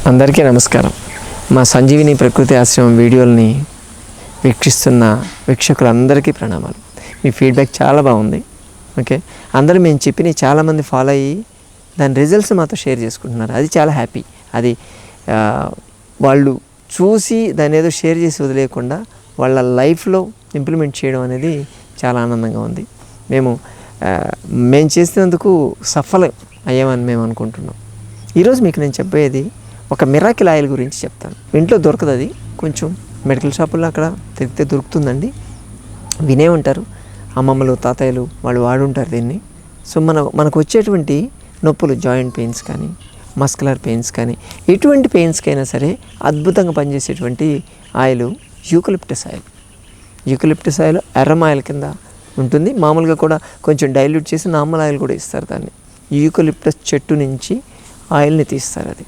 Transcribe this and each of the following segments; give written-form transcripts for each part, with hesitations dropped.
అందరికీ నమస్కారం. మా సంజీవిని ప్రకృతి ఆశ్రమం వీడియోల్ని వీక్షిస్తున్న వీక్షకులందరికీ ప్రణామాలు. మీ ఫీడ్బ్యాక్ చాలా బాగుంది. ఓకే, అందరూ మేము చెప్పిన చాలామంది ఫాలో అయ్యి దాని రిజల్ట్స్ మాతో షేర్ చేసుకుంటున్నారు. అది చాలా హ్యాపీ. అది వాళ్ళు చూసి దాన్ని ఏదో షేర్ చేసి వదిలేయకుండా వాళ్ళ లైఫ్లో ఇంప్లిమెంట్ చేయడం అనేది చాలా ఆనందంగా ఉంది. మేము చేసినందుకు సఫలం అయ్యామని మేము అనుకుంటున్నాం. ఈరోజు మీకు నేను చెప్పేది ఒక మిరాకిల్ ఆయిల్ గురించి చెప్తాను. ఇంట్లో దొరకదు, అది కొంచెం మెడికల్ షాపుల్లో అక్కడ తిరిగితే దొరుకుతుందండి. వినే ఉంటారు, అమ్మమ్మలు తాతయ్యలు వాళ్ళు వాడుంటారు దీన్ని. సో మనకు వచ్చేటువంటి నొప్పులు, జాయింట్ పెయిన్స్ కానీ మస్కులర్ పెయిన్స్ కానీ ఎటువంటి పెయిన్స్కైనా సరే అద్భుతంగా పనిచేసేటువంటి oil eucalyptus oil. Eucalyptus oil aroma oil కింద ఉంటుంది. మామూలుగా కూడా కొంచెం డైల్యూట్ చేసి నార్మల్ ఆయిల్ కూడా ఇస్తారు. దాన్ని యూకలిప్టస్ చెట్టు నుంచి ఆయిల్ని తీస్తారు. అది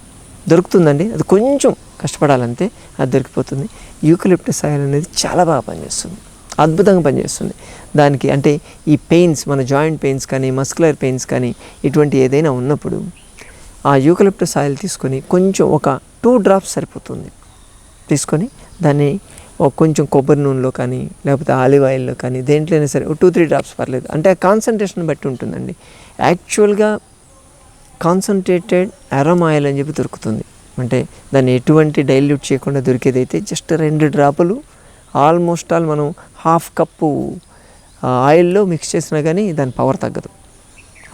దొరుకుతుందండి, అది కొంచెం కష్టపడాలంటే అది దొరికిపోతుంది. యూకలిప్టస్ ఆయిల్ అనేది చాలా బాగా పనిచేస్తుంది, అద్భుతంగా పనిచేస్తుంది. దానికి అంటే ఈ పెయిన్స్, మన జాయింట్ పెయిన్స్ కానీ మస్కులర్ పెయిన్స్ కానీ ఇటువంటి ఏదైనా ఉన్నప్పుడు ఆ యూకలిప్టస్ ఆయిల్ తీసుకొని కొంచెం ఒక 2 drops సరిపోతుంది. తీసుకొని దాన్ని కొంచెం కొబ్బరి నూనెలో కానీ లేకపోతే ఆలివ్ ఆయిల్లో కానీ దేంట్లోనే సరే 2-3 drops పర్లేదు. అంటే ఆ కాన్సన్ట్రేషన్ బట్టి ఉంటుందండి. యాక్చువల్గా కాన్సన్ట్రేటెడ్ అరమ్ ఆయిల్ అని చెప్పి దొరుకుతుంది. అంటే దాన్ని ఎటువంటి డైల్యూట్ చేయకుండా దొరికేదైతే జస్ట్ 2 drops ఆల్మోస్ట్ ఆల్ మనం 1/2 cup ఆయిల్లో మిక్స్ చేసినా కానీ దాని పవర్ తగ్గదు.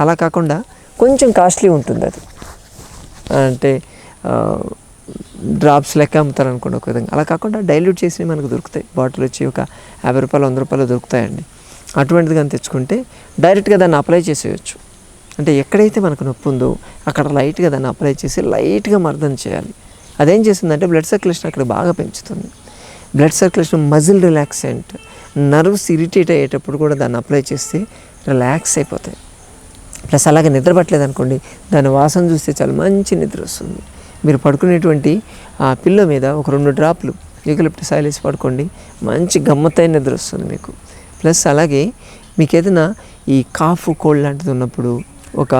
అలా కాకుండా కొంచెం కాస్ట్లీ ఉంటుంది అది. అంటే డ్రాప్స్ లెక్క అమ్ముతారు అనుకోండి ఒక విధంగా. అలా కాకుండా డైల్యూట్ చేసి మనకు దొరుకుతాయి. బాటిల్ వచ్చి ఒక 50 రూపాయలు 100 రూపాయలు దొరుకుతాయండి. అటువంటిది కానీ తెచ్చుకుంటే డైరెక్ట్గా దాన్ని అప్లై చేసేయచ్చు. అంటే ఎక్కడైతే మనకు నొప్పి ఉందో అక్కడ లైట్గా దాన్ని అప్లై చేసి లైట్గా మర్దన చేయాలి. అదేం చేస్తుందంటే బ్లడ్ సర్క్యులేషన్ అక్కడ బాగా పెంచుతుంది. Blood circulation, muscle relaxant, nerves irritate అయ్యేటప్పుడు కూడా దాన్ని అప్లై చేస్తే రిలాక్స్ అయిపోతాయి. ప్లస్ అలాగే నిద్ర పట్టలేదు అనుకోండి, దాని వాసన చూస్తే చాలా మంచి నిద్ర వస్తుంది. మీరు పడుకునేటువంటి ఆ పిల్లో మీద ఒక 2 drops యూకలిప్టస్ ఆయిల్ వేసి పడుకోండి, మంచి గమ్మత్తైన నిద్ర వస్తుంది మీకు. ప్లస్ అలాగే మీకు ఏదైనా ఈ కాఫ్, కోల్డ్ లాంటిది ఉన్నప్పుడు ఒక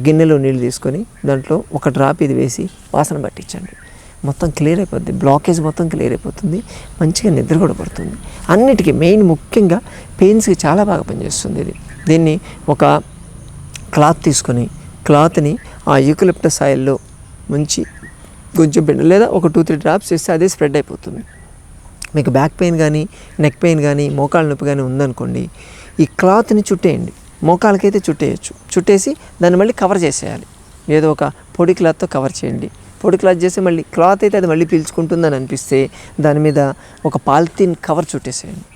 గిన్నెలో నీళ్ళు తీసుకొని దాంట్లో 1 drop ఇది వేసి వాసన పట్టించండి, మొత్తం క్లియర్ అయిపోద్ది. బ్లాకేజ్ మొత్తం క్లియర్ అయిపోతుంది, మంచిగా నిద్ర కూడా పడుతుంది. అన్నిటికీ మెయిన్ ముఖ్యంగా పెయిన్స్కి చాలా బాగా పనిచేస్తుంది ఇది. దీన్ని ఒక క్లాత్ తీసుకొని క్లాత్ని ఆ యూకలిప్టస్ ఆయిల్లో ముంచి కొంచెం పిండి లేదా ఒక 2-3 drops వేస్తే అదే స్ప్రెడ్ అయిపోతుంది. మీకు బ్యాక్ పెయిన్ కానీ నెక్ పెయిన్ కానీ మోకాళ్ళ నొప్పి కానీ ఉందనుకోండి, ఈ క్లాత్ని చుట్టేయండి. మోకాళ్ళకైతే చుట్టేయచ్చు. చుట్టేసి దాన్ని మళ్ళీ కవర్ చేసేయాలి. ఏదో ఒక పొడి క్లాత్తో కవర్ చేయండి. పొడి క్లాత్ చేసి మళ్ళీ క్లాత్ అయితే అది మళ్ళీ పీల్చుకుంటుందని అనిపిస్తే దాని మీద ఒక పాలిథిన్ కవర్ చుట్టేసేయండి.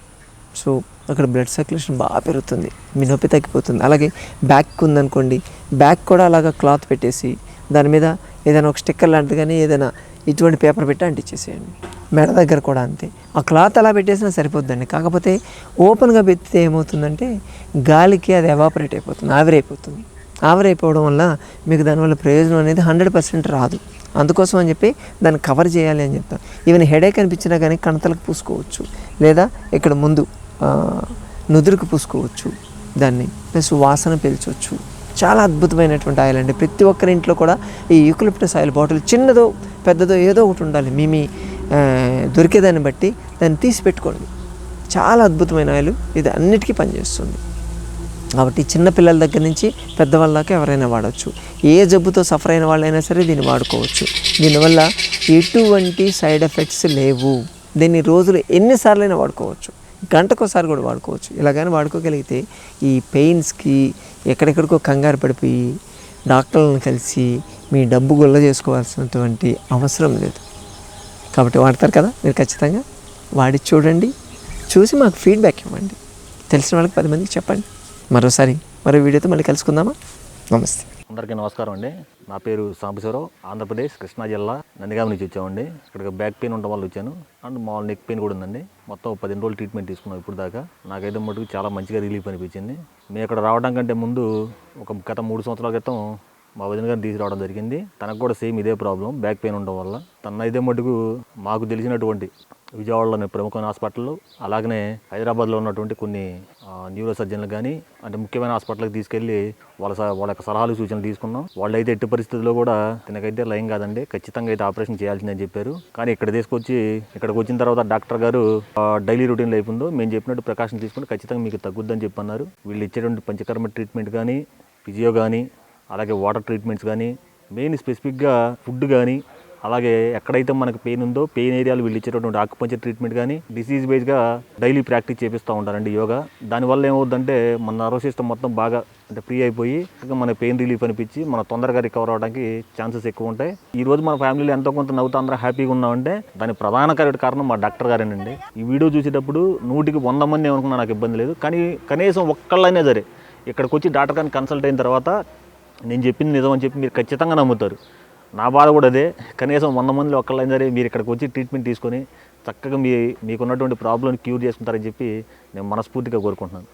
సో అక్కడ బ్లడ్ సర్క్యులేషన్ బాగా పెరుగుతుంది, మీ నొప్పి తగ్గిపోతుంది. అలాగే బ్యాక్ ఉందనుకోండి, బ్యాక్ కూడా అలాగా క్లాత్ పెట్టేసి దాని మీద ఏదైనా ఒక స్టిక్కర్ లాంటిది కానీ ఏదైనా ఇటువంటి పేపర్ పెట్టి అంటించేసేయండి. మెడ దగ్గర కూడా అంతే. ఆ క్లాత్ అలా పెట్టేసినా సరిపోద్దండి. కాకపోతే ఓపెన్గా పెడితే ఏమవుతుందంటే గాలికి అది ఎవాపరేట్ అయిపోతుంది, ఆవిరైపోతుంది. ఆవిరైపోవడం వల్ల మీకు దానివల్ల ప్రయోజనం అనేది 100% రాదు. అందుకోసం అని చెప్పి దాన్ని కవర్ చేయాలి అని చెప్తాం. ఈవెన్ హెడేక్ అనిపించినా కానీ కణతలకు పూసుకోవచ్చు, లేదా ఇక్కడ ముందు నుదురుకు పూసుకోవచ్చు దాన్ని. ప్లస్ వాసన పీల్చవచ్చు. చాలా అద్భుతమైనటువంటి ఆయిల్ అండి. ప్రతి ఒక్కరి ఇంట్లో కూడా ఈ యూకలిప్టస్ ఆయిల్ బాటిల్ చిన్నదో పెద్దదో ఏదో ఒకటి ఉండాలి. మీ దొరికేదాన్ని బట్టి దాన్ని తీసి పెట్టుకోండి. చాలా అద్భుతమైన ఆయిల్ ఇది, అన్నిటికీ పనిచేస్తుంది. కాబట్టి చిన్నపిల్లల దగ్గర నుంచి పెద్దవాళ్ళ దాకా ఎవరైనా వాడవచ్చు. ఏ జబ్బుతో సఫర్ అయిన వాళ్ళైనా సరే దీన్ని వాడుకోవచ్చు. దీనివల్ల ఎటువంటి సైడ్ ఎఫెక్ట్స్ లేవు. దీన్ని రోజులు ఎన్నిసార్లైనా వాడుకోవచ్చు, గంటకోసారి కూడా వాడుకోవచ్చు. ఇలాగని వాడుకోగలిగితే ఈ పెయిన్స్కి ఎక్కడెక్కడికో కంగారు పడిపోయి డాక్టర్లను కలిసి మీ డబ్బు గుల్ల చేసుకోవాల్సినటువంటి అవసరం లేదు. కాబట్టి వాడతారు కదా, మీరు ఖచ్చితంగా వాడి చూడండి, చూసి మాకు ఫీడ్బ్యాక్ ఇవ్వండి. తెలిసిన వాళ్ళకి 10 మందికి చెప్పండి. మరోసారి మరో వీడియోతో మళ్ళీ కలుసుకుందామా? నమస్తే. అందరికీ నమస్కారం అండి. నా పేరు సాంబశివరావు, ఆంధ్రప్రదేశ్ కృష్ణా జిల్లా నందిగామ నుంచి వచ్చామండి. ఇక్కడికి బ్యాక్ పెయిన్ ఉండడం వల్ల వచ్చాను, అండ్ మామూలు నెక్ పెయిన్ కూడా ఉందండి. మొత్తం 15 రోజులు ట్రీట్మెంట్ తీసుకున్నాం ఇప్పుడు దాకా. నాకైతే మటుకు చాలా మంచిగా రిలీఫ్ అనిపించింది. మేము ఇక్కడ రావడం కంటే ముందు గత 3 సంవత్సరాల క్రితం మా వదిన గారిని తీసుకురావడం జరిగింది. తనకు కూడా సేమ్ ఇదే ప్రాబ్లం, బ్యాక్ పెయిన్ ఉండడం వల్ల. తన అయితే మటుకు మాకు తెలిసినటువంటి విజయవాడలోని ప్రముఖమైన హాస్పిటల్లో, అలాగనే హైదరాబాద్లో ఉన్నటువంటి కొన్ని న్యూరో సర్జన్లకు కానీ అంటే ముఖ్యమైన హాస్పిటల్కి తీసుకెళ్ళి వాళ్ళ యొక్క సలహాలు సూచనలు తీసుకున్నాం. వాళ్ళైతే ఎట్టి పరిస్థితుల్లో కూడా తినకైతే లయం కాదండి, ఖచ్చితంగా అయితే ఆపరేషన్ చేయాల్సిందని చెప్పారు. కానీ ఇక్కడికి వచ్చిన తర్వాత డాక్టర్ గారు డైలీ రొటీన్ లైఫ్ ఉందో మేము చెప్పినట్టు ప్రికాషన్ తీసుకుంటే ఖచ్చితంగా మీకు తగ్గుద్దని చెప్పన్నారు. వీళ్ళు ఇచ్చేటువంటి పంచకర్మ ట్రీట్మెంట్ కానీ, ఫిజియో కానీ, అలాగే వాటర్ ట్రీట్మెంట్స్ కానీ, మెయిన్ స్పెసిఫిక్గా ఫుడ్ కానీ, అలాగే ఎక్కడైతే మనకు పెయిన్ ఉందో పెయిన్ ఏరియాలు వీళ్ళు ఇచ్చేటటువంటి ఆకుపంచర్ ట్రీట్మెంట్ కానీ డిసీజ్ బేస్గా డైలీ ప్రాక్టీస్ చేపిస్తూ ఉంటారండి యోగా. దానివల్ల ఏమవుతుందంటే మన నర్వస్ సిస్టమ్ మొత్తం బాగా అంటే ఫ్రీ అయిపోయి ఇంకా మన పెయిన్ రిలీఫ్ అనిపించి మన తొందరగా రికవర్ అవడానికి ఛాన్సెస్ ఎక్కువ ఉంటాయి. ఈ రోజు మన ఫ్యామిలీలో ఎంతో కొంత నవ్వుతూ అందరూ హ్యాపీగా ఉన్నామంటే దాని ప్రధాన కారణం మా డాక్టర్ గారేనండి. ఈ వీడియో చూసేటప్పుడు 100కి 100 మంది ఏమనుకున్నా నాకు ఇబ్బంది లేదు, కానీ కనీసం ఒక్కళ్ళైనా సరే ఇక్కడికి వచ్చి డాక్టర్ గారిని కన్సల్ట్ అయిన తర్వాత నేను చెప్పింది నిజం అని చెప్పి మీరు ఖచ్చితంగా నమ్ముతారు. నా బాధ కూడా అదే, కనీసం 100 మందిలో ఒక్కళ్ళైనా సరే మీరు ఇక్కడికి వచ్చి ట్రీట్మెంట్ తీసుకొని చక్కగా మీకున్నటువంటి ప్రాబ్లమ్ని క్యూర్ చేసుకుంటారని చెప్పి నేను మనస్ఫూర్తిగా కోరుకుంటున్నాను.